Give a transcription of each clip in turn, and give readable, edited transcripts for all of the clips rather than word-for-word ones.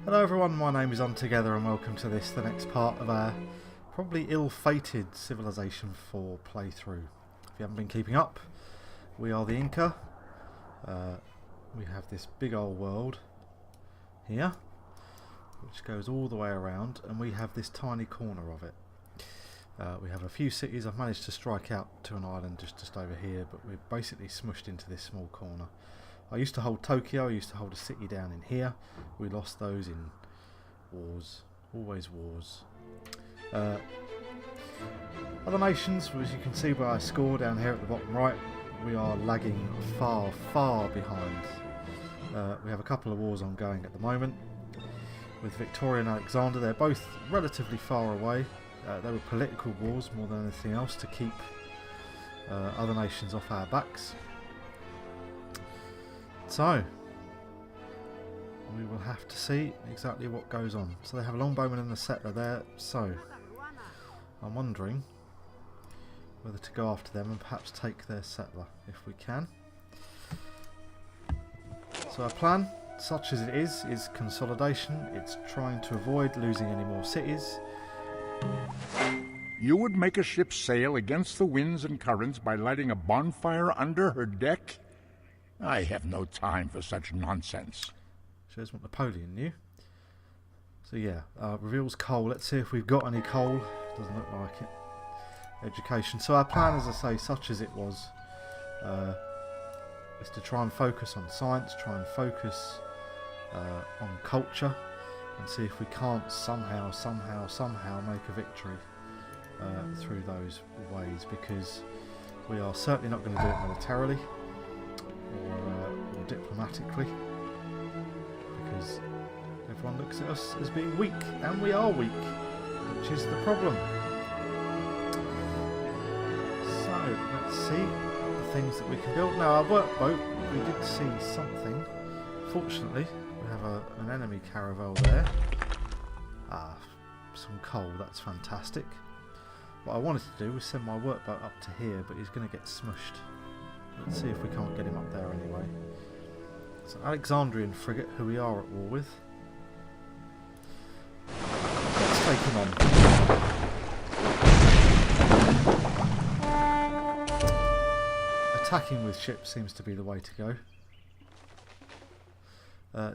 Hello everyone, my name is Untogether and welcome to this, the next part of our probably ill-fated Civilization 4 playthrough. If you haven't been keeping up, we are the Inca. We have this big old world here, which goes all the way around, and we have this tiny corner of it. We have a few cities. I've managed to strike out to an island just over here, but we're basically smushed into this small corner. I used to hold Tokyo, I used to hold a city down in here. We lost those in wars, always wars. Other nations, as you can see by our score down here at the bottom right, we are lagging far, far behind. We have a couple of wars ongoing at the moment. With Victoria and Alexander, they're both relatively far away. They were political wars more than anything else to keep other nations off our backs. So, we will have to see exactly what goes on. So they have a longbowman and a settler there, so I'm wondering whether to go after them and perhaps take their settler, if we can. So our plan, such as it is consolidation. It's trying to avoid losing any more cities. You would make a ship sail against the winds and currents by lighting a bonfire under her deck? I have no time for such nonsense. Shows what Napoleon knew. So yeah, reveals coal. Let's see if we've got any coal. Doesn't look like it. Education. So our plan, as I say, such as it was, is to try and focus on science, try and focus on culture, and see if we can't somehow make a victory through those ways, because we are certainly not going to do it militarily or diplomatically, because everyone looks at us as being weak, and we are weak, which is the problem. So let's see the things that we can build. Now our workboat, we did see something. Fortunately, we have an enemy caravel there. Some coal, that's fantastic. What I wanted to do was send my workboat up to here, but he's going to get smushed. Let's see if we can't get him up there anyway. So Alexandrian frigate, who we are at war with. Let's take him on. Attacking with ships seems to be the way to go.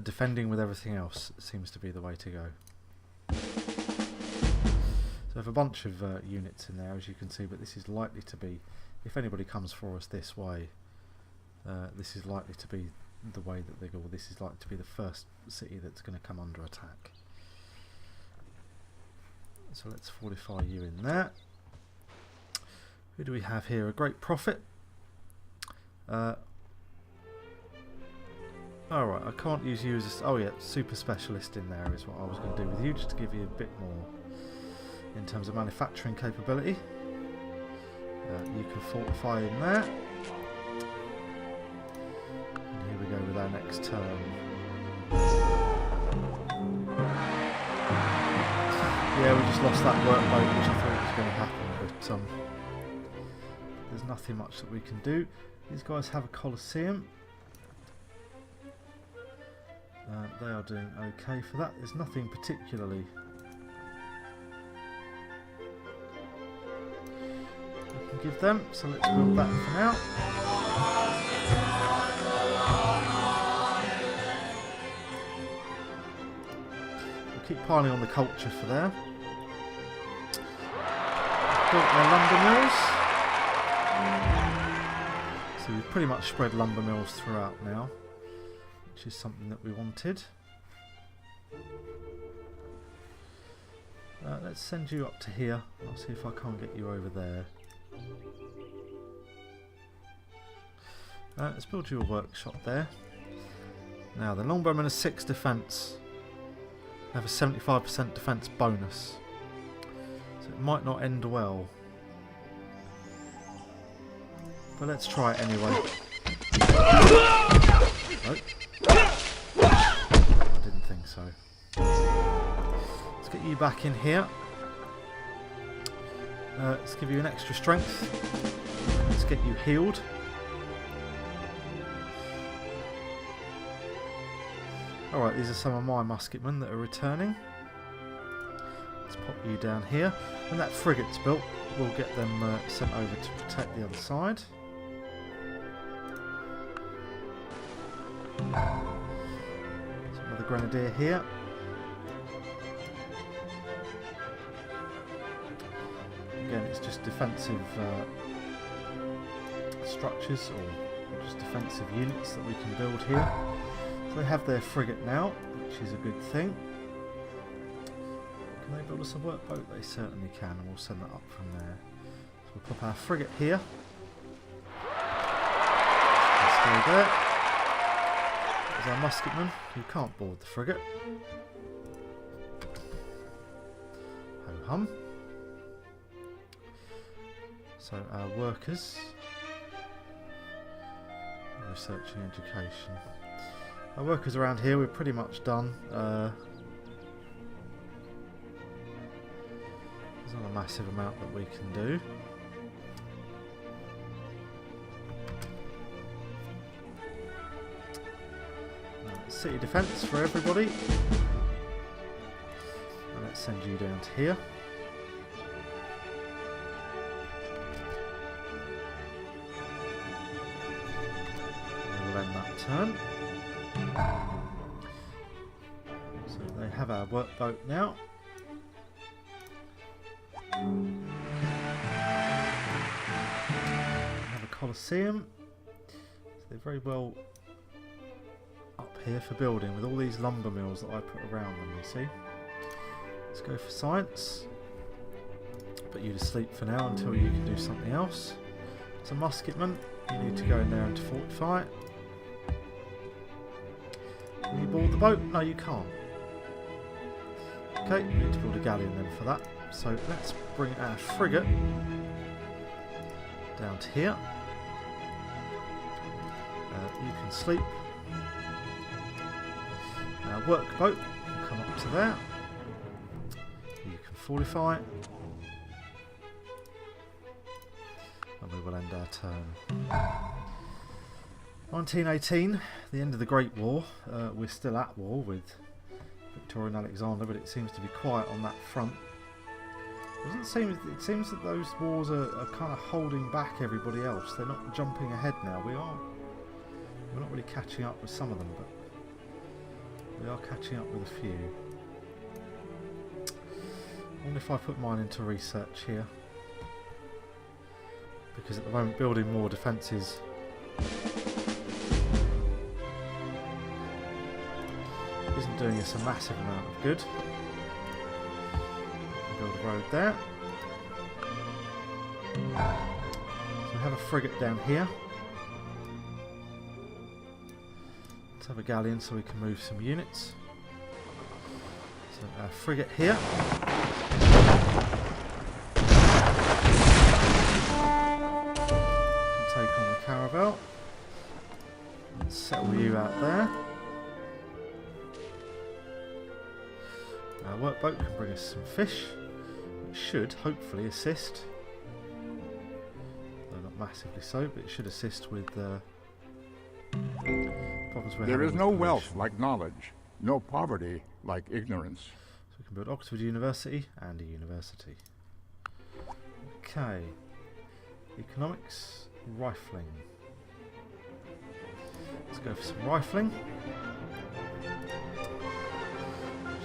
Defending with everything else seems to be the way to go. So I have a bunch of units in there, as you can see, but this is likely to be, if anybody comes for us this way, this is likely to be the way that they go. This is likely to be the first city that's going to come under attack. So let's fortify you in there. Who do we have here? A great prophet. Alright, I can't use you as a... Oh yeah, super specialist in there is what I was going to do with you, just to give you a bit more in terms of manufacturing capability. You can fortify in there. And here we go with our next turn. Yeah, we just lost that workboat, which I thought was going to happen, but there's nothing much that we can do. These guys have a Colosseum. They are doing okay for that. There's nothing particularly we can give them, so let's build that for now. We'll keep piling on the culture for there. Built their lumber mills. So we've pretty much spread lumber mills throughout now, which is something that we wanted. Let's send you up to here. I'll see if I can't get you over there. Let's build you a workshop there. Now the longbowman has 6 defence. They have a 75% defence bonus, so it might not end well. But let's try it anyway. Nope. I didn't think so. Let's get you back in here. Let's give you an extra strength. Let's get you healed. Alright, these are some of my musketmen that are returning. Let's pop you down here. When that frigate's built, we'll get them sent over to protect the other side. There's another grenadier here. Again, it's just defensive structures or just defensive units that we can build here. So they have their frigate now, which is a good thing. Can they build us a workboat? They certainly can, and we'll send that up from there. So we'll pop our frigate here. Stay there. There's our musketman, who can't board the frigate. Ho-hum. So our workers, researching education. Our workers around here, we're pretty much done. There's not a massive amount that we can do. City defence for everybody. And let's send you down to here. Turn. So they have our workboat now. We have a Colosseum. So they're very well up here for building with all these lumber mills that I put around them, you see. Let's go for science. Put you to sleep for now until you can do something else. So musketman, you need to go in there and to fortify it. Can you board the boat? No, you can't. Okay, we need to build a galleon then for that. So let's bring our frigate down to here. You can sleep. Our workboat will come up to there. You can fortify. And we will end our turn. 1918, the end of the Great War. We're still at war with Victoria and Alexander, but it seems to be quiet on that front. It seems that those wars are kind of holding back everybody else. They're not jumping ahead now. We're not really catching up with some of them, but we are catching up with a few. I wonder if I put mine into research here, because at the moment building more defences isn't doing us a massive amount of good. Build a road there. So we have a frigate down here. Let's have a galleon so we can move some units. So our frigate here. Can take on the caravel. Let's settle you out there. Our workboat can bring us some fish, which should hopefully assist, though not massively so, but it should assist with problems we're having. There is no with wealth pollution. like knowledge, no poverty like ignorance. So we can build Oxford University and a university. Okay, economics, rifling. Let's go for some rifling.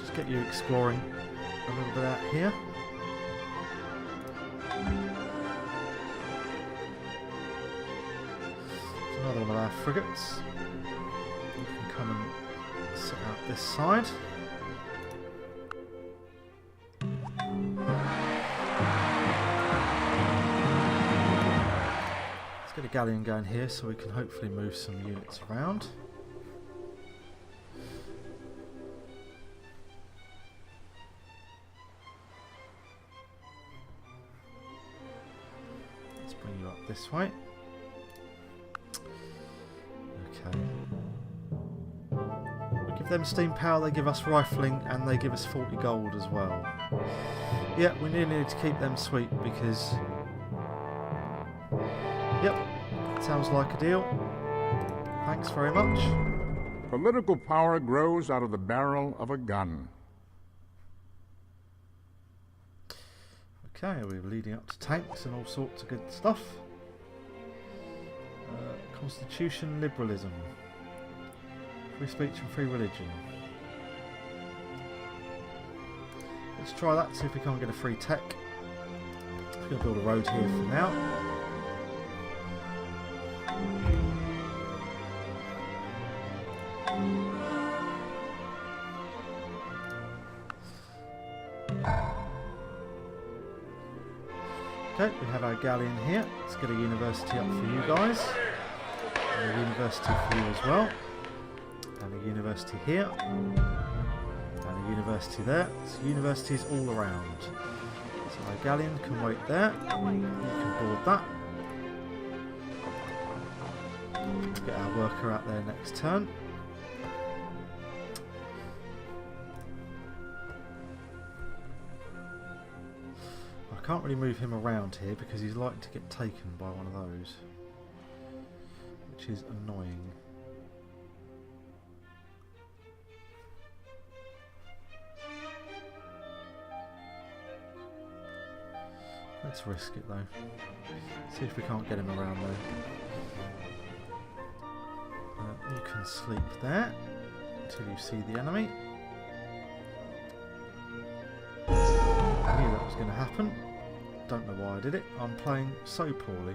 Just get you exploring a little bit out here. There's another one of our frigates. You can come and sit out this side. Let's get a galleon going here so we can hopefully move some units around. Let's bring you up this way. Okay. We give them steam power, they give us rifling, and they give us 40 gold as well. Yeah, we really need to keep them sweet because... Yep, sounds like a deal. Thanks very much. Political power grows out of the barrel of a gun. Okay, we're leading up to tanks and all sorts of good stuff. Constitution, liberalism, free speech and free religion. Let's try that, see if we can't get a free tech. We're going to build a road here for now. Okay, we have our galleon here. Let's get a university up for you guys. And a university for you as well. And a university here. And a university there. So universities all around. So our galleon can wait there. You can board that. We'll get our worker out there next turn. I can't really move him around here because he's likely to get taken by one of those, which is annoying. Let's risk it though. See if we can't get him around there. You can sleep there until you see the enemy. I knew that was going to happen. Don't know why I did it. I'm playing so poorly.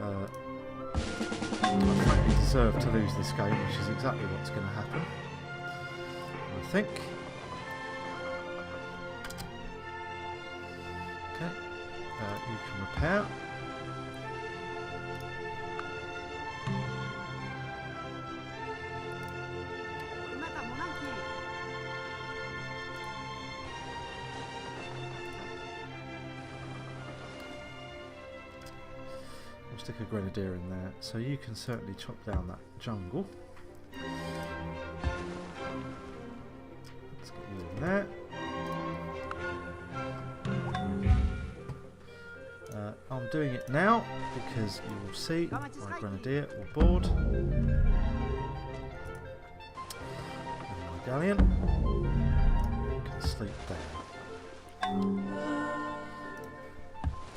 I frankly deserve to lose this game, which is exactly what's going to happen, I think. Okay, you can repair. Stick a grenadier in there, so you can certainly chop down that jungle. Let's get you in there. I'm doing it now because you will see my grenadier will board. And my galleon can sleep there. And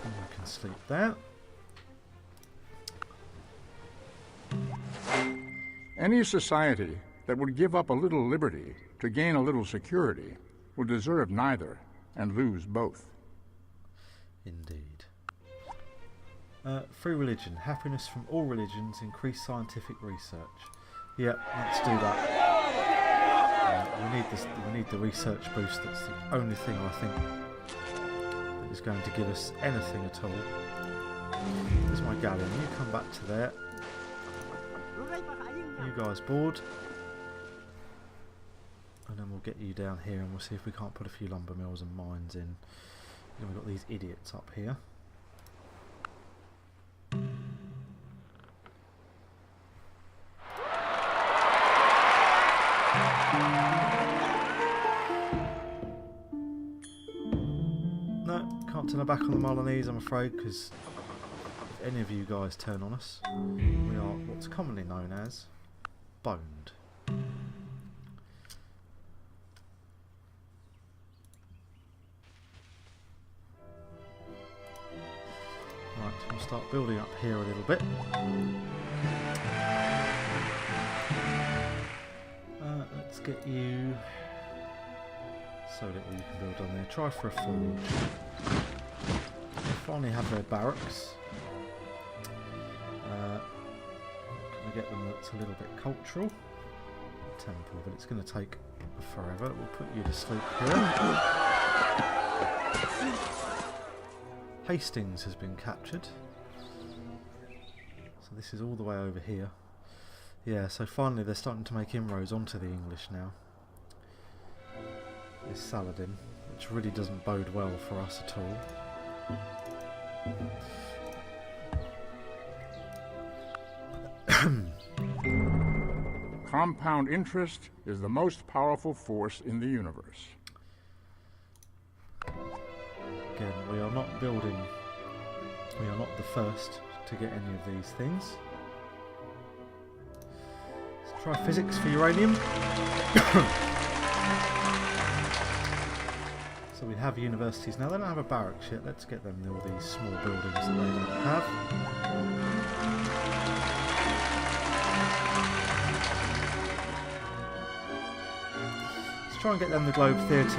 you can sleep there. Any society that would give up a little liberty to gain a little security will deserve neither and lose both. Indeed. Free religion. Happiness from all religions. Increase scientific research. Yep, let's do that. We need the research boost. That's the only thing I think that is going to give us anything at all. Here's my galleon. You come back to there. You guys board, and then we'll get you down here and we'll see if we can't put a few lumber mills and mines in. Then we've got these idiots up here. No, can't turn our back on the Milanese, I'm afraid, because if any of you guys turn on us, we are what's commonly known as boned. Right, we'll start building up here a little bit. Let's get you so that you can build on there. Try for a forge. They finally have their barracks. Can we get them that's a little bit cultural? Temple, but it's going to take forever. We'll put you to sleep here. Hastings has been captured. So this is all the way over here. Yeah, so finally they're starting to make inroads onto the English now. This Saladin, which really doesn't bode well for us at all. Compound interest is the most powerful force in the universe. Again, we are not the first to get any of these things. Let's Try physics for uranium. So we have universities now. They don't have a barracks yet. Let's get them all these small buildings that they don't have. Let's try and get them the Globe Theatre, the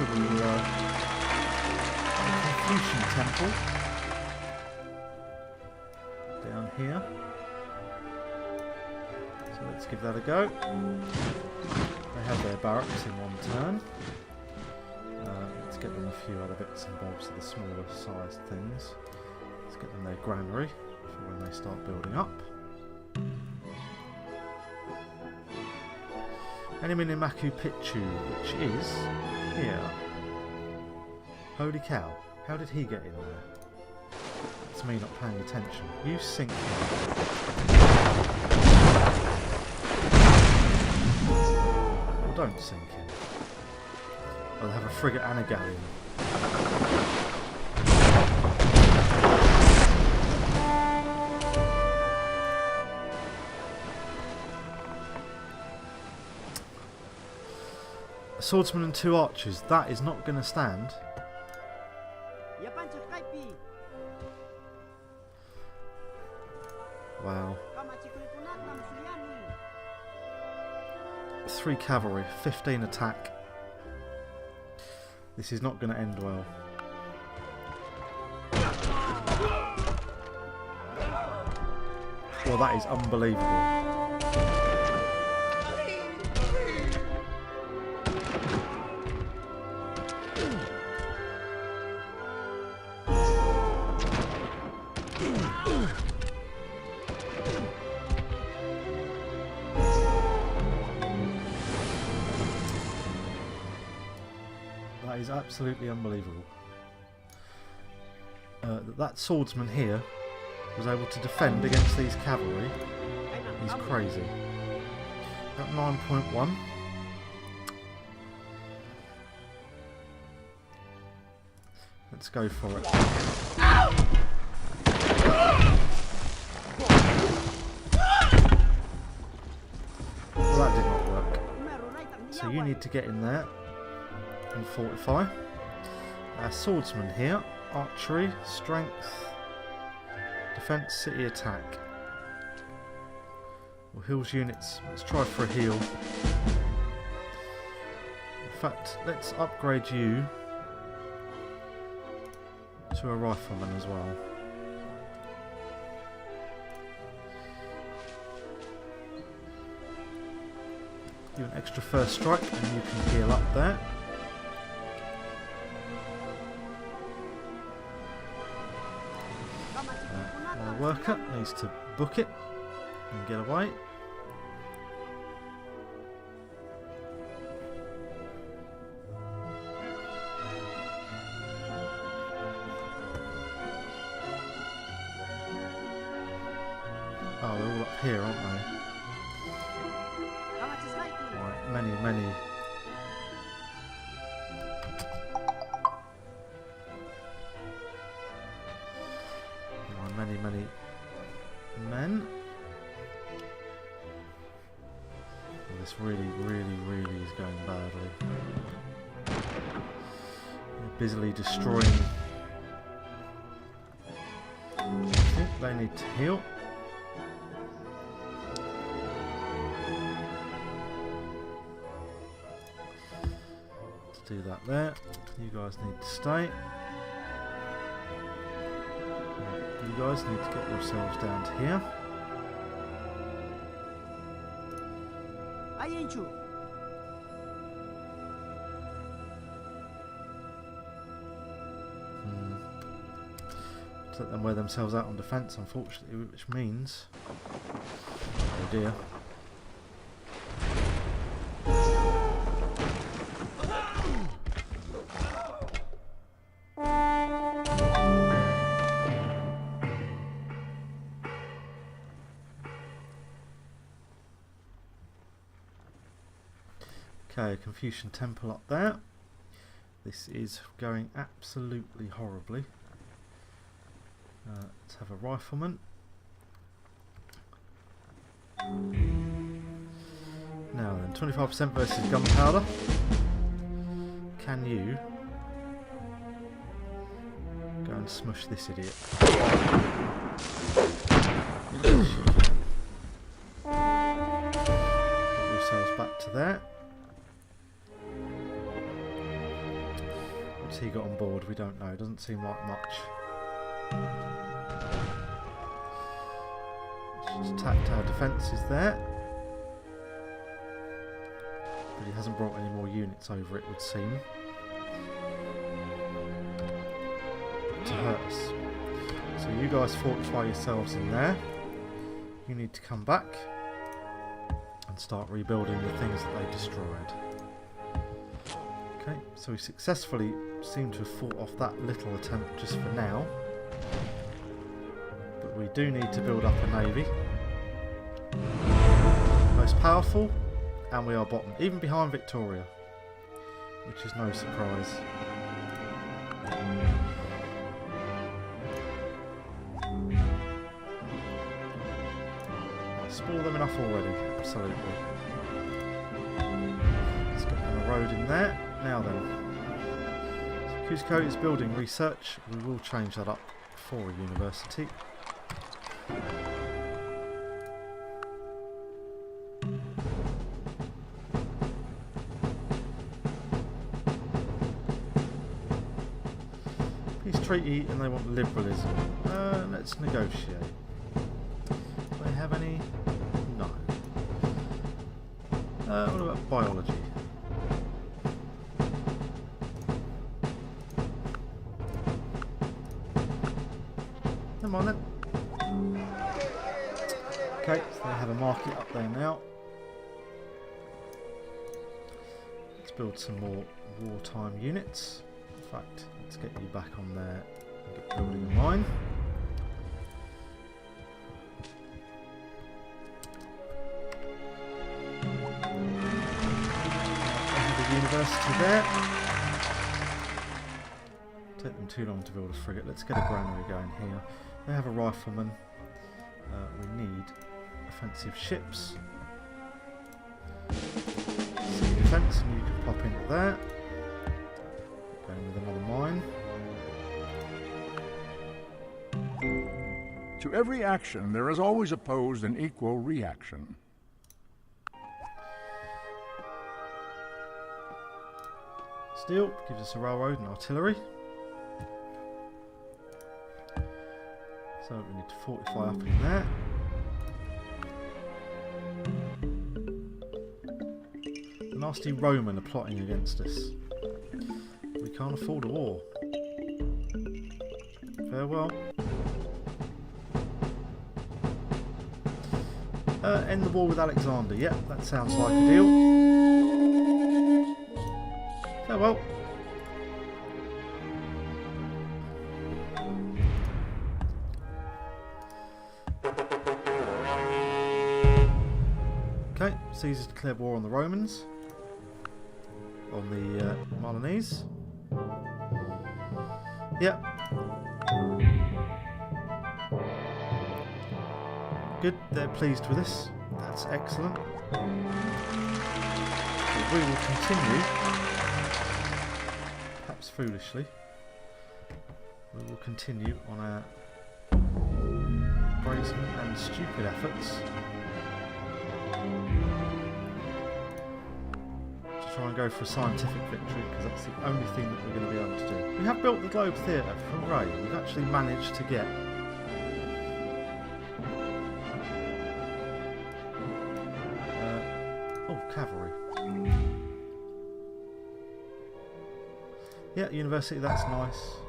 Confucian Temple. Down here. So let's give that a go. They have their barracks in one turn. Let's get them a few other bits and bobs of the smaller sized things. Let's get them their granary for when they start building up. Enemy in Machu Picchu, which is here. Holy cow, how did he get in there? It's me not paying attention. You sink him. Or don't sink him. I'll have a frigate and a galleon. A swordsman and 2 archers. That is not going to stand. Wow. 3 cavalry, 15 attack. This is not going to end well. Well, that is unbelievable. That is absolutely unbelievable. That swordsman here was able to defend against these cavalry. He's crazy. At 9.1. Let's go for it. Well, that did not work. So you need to get in there and fortify. Swordsman here. Archery, strength, defense, city attack. Well, heals units. Let's try for a heal. In fact, let's upgrade you to a rifleman as well. Do an extra first strike and you can heal up there. Worker needs to book it and get away. Oh, they're all up here, aren't they? Right, many. Many men. Well, this really is going badly. They're busily destroying. I think they need to heal. Let's do that there. You guys need to stay. You guys need to get yourselves down to here. Let them wear themselves out on defence, unfortunately, which means... Oh dear. Okay, Confucian Temple up there. This is going absolutely horribly. Let's have a rifleman. Now then, 25% versus gunpowder. Can you go and smush this idiot? Yes, you can. Get yourselves back to there. What's he got on board? We don't know. Doesn't seem like much. Just attacked our defences there. But he hasn't brought any more units over, it would seem, to hurt us. So you guys fortify yourselves in there. You need to come back and start rebuilding the things that they destroyed. Okay, so we successfully seem to have fought off that little attempt just for now. But we do need to build up a navy. Most powerful, and we are bottom, even behind Victoria, which is no surprise. Spoil them enough already, absolutely. Let's get them a road in there. Now then, so Cusco is building research. We will change that up for a university. Peace treaty, and they want liberalism. Let's negotiate. Do they have any? No. What about biology? Come on then. Okay, so they have a market up there now. Let's build some more wartime units. In fact, let's get you back on there and get building a mine. The university there. Take them too long to build a frigate. Let's get a granary going here. They have a rifleman. We need offensive ships. Sea defence, and you can pop into there. Going with another mine. To every action, there is always opposed an equal reaction. Steel gives us a railroad and artillery. So we need to fortify up in there. The nasty Roman are plotting against us. We can't afford a war. Farewell. End the war with Alexander. Yep, that sounds like a deal. Farewell. Okay, Caesar's declared war on the Romans, on the Milanese. Yep. Good, they're pleased with this. That's excellent. So we will continue, perhaps foolishly, we will continue on our brazen and stupid efforts to try and go for a scientific victory, because that's the only thing that we're going to be able to do. We have built the Globe Theatre, hooray! We've actually managed to get cavalry. Yeah, university, that's nice.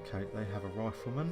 Okay, they have a rifleman.